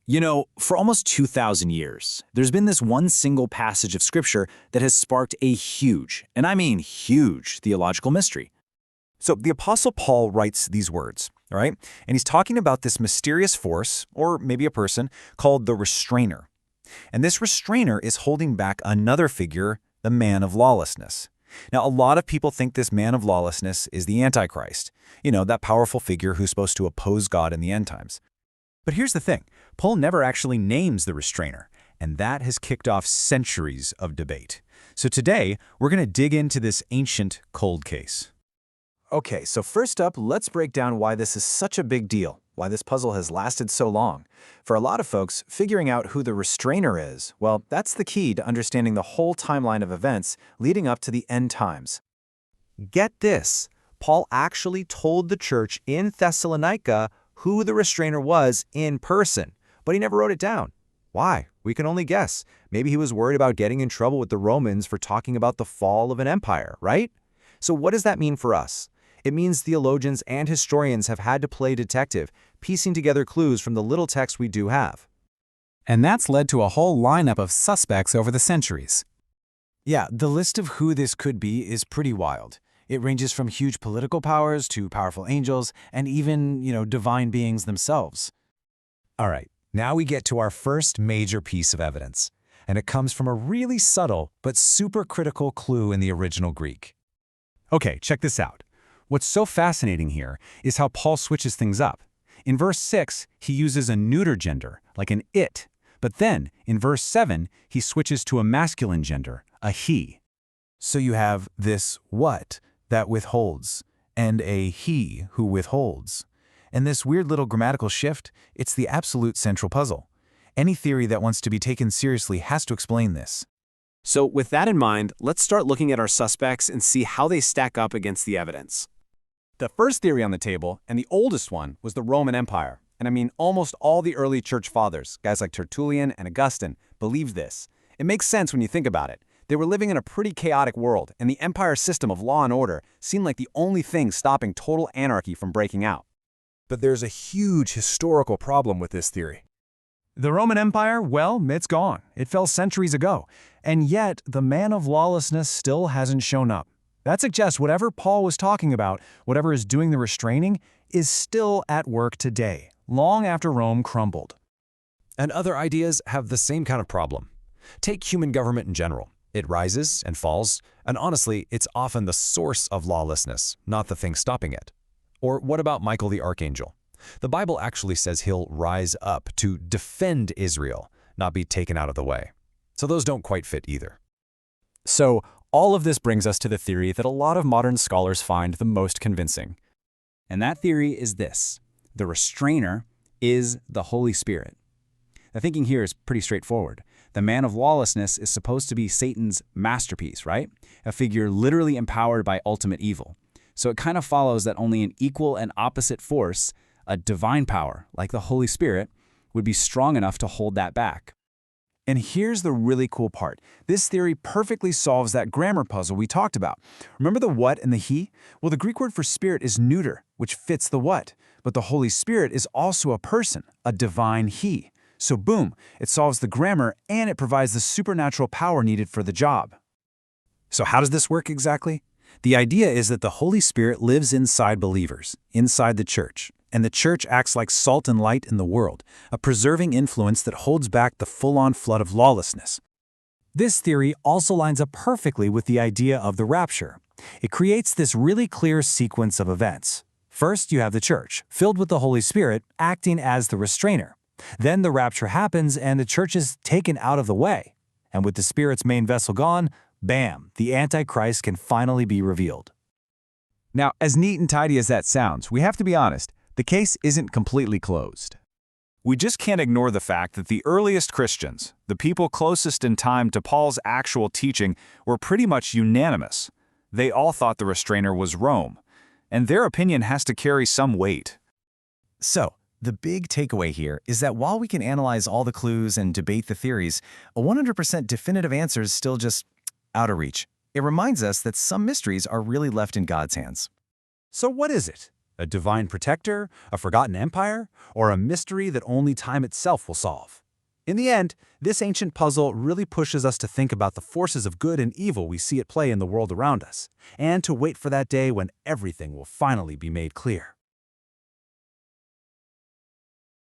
You know, for almost 2,000 years, there's been this one single passage of Scripture that has sparked a huge, and I mean huge, theological mystery. So the Apostle Paul writes these words, all right? And he's talking about this mysterious force, or maybe a person, called the Restrainer. And this Restrainer is holding back another figure, the man of lawlessness. Now, a lot of people think this man of lawlessness is the Antichrist, that powerful figure who's supposed to oppose God in the end times. But here's the thing, Paul never actually names the Restrainer, and that has kicked off centuries of debate. So today, we're going to dig into this ancient cold case. Okay, so first up, let's break down why this is such a big deal, why this puzzle has lasted so long. For a lot of folks, figuring out who the Restrainer is, well, that's the key to understanding the whole timeline of events leading up to the end times. Get this, Paul actually told the church in Thessalonica who the Restrainer was in person, but he never wrote it down. Why? We can only guess. Maybe he was worried about getting in trouble with the Romans for talking about the fall of an empire, right? So what does that mean for us? It means theologians and historians have had to play detective, piecing together clues from the little text we do have. And that's led to a whole lineup of suspects over the centuries. Yeah, the list of who this could be is pretty wild. It ranges from huge political powers to powerful angels and even, divine beings themselves. All right, now we get to our first major piece of evidence, and it comes from a really subtle but super critical clue in the original Greek. Okay, check this out. What's so fascinating here is how Paul switches things up. In verse 6, he uses a neuter gender, like an it, but then, in verse 7, he switches to a masculine gender, a he. So you have this what that withholds, and a he who withholds. And this weird little grammatical shift, it's the absolute central puzzle. Any theory that wants to be taken seriously has to explain this. So with that in mind, let's start looking at our suspects and see how they stack up against the evidence. The first theory on the table, and the oldest one, was the Roman Empire. And I mean almost all the early church fathers, guys like Tertullian and Augustine, believed this. It makes sense when you think about it. They were living in a pretty chaotic world, and the empire system of law and order seemed like the only thing stopping total anarchy from breaking out. But there's a huge historical problem with this theory. The Roman Empire, well, it's gone. It fell centuries ago. And yet, the man of lawlessness still hasn't shown up. That suggests whatever Paul was talking about, whatever is doing the restraining, is still at work today, long after Rome crumbled. And other ideas have the same kind of problem. Take human government in general. It rises and falls, and honestly, it's often the source of lawlessness, not the thing stopping it. Or what about Michael the Archangel? The Bible actually says he'll rise up to defend Israel, not be taken out of the way. So those don't quite fit either. So, all of this brings us to the theory that a lot of modern scholars find the most convincing. And that theory is this: the Restrainer is the Holy Spirit. The thinking here is pretty straightforward. The man of lawlessness is supposed to be Satan's masterpiece, right? A figure literally empowered by ultimate evil. So it kind of follows that only an equal and opposite force, a divine power, like the Holy Spirit, would be strong enough to hold that back. And here's the really cool part. This theory perfectly solves that grammar puzzle we talked about. Remember the what and the he? Well, the Greek word for spirit is neuter, which fits the what. But the Holy Spirit is also a person, a divine he. So boom, it solves the grammar and it provides the supernatural power needed for the job. So how does this work exactly? The idea is that the Holy Spirit lives inside believers, inside the church. And the church acts like salt and light in the world, a preserving influence that holds back the full-on flood of lawlessness. This theory also lines up perfectly with the idea of the rapture. It creates this really clear sequence of events. First, you have the church, filled with the Holy Spirit, acting as the restrainer. Then the rapture happens and the church is taken out of the way. And with the Spirit's main vessel gone, bam, the Antichrist can finally be revealed. Now, as neat and tidy as that sounds, we have to be honest. The case isn't completely closed. We just can't ignore the fact that the earliest Christians, the people closest in time to Paul's actual teaching, were pretty much unanimous. They all thought the Restrainer was Rome, and their opinion has to carry some weight. So, the big takeaway here is that while we can analyze all the clues and debate the theories, a 100% definitive answer is still just out of reach. It reminds us that some mysteries are really left in God's hands. So what is it? A divine protector? A forgotten empire? Or a mystery that only time itself will solve? In the end, this ancient puzzle really pushes us to think about the forces of good and evil we see at play in the world around us, and to wait for that day when everything will finally be made clear.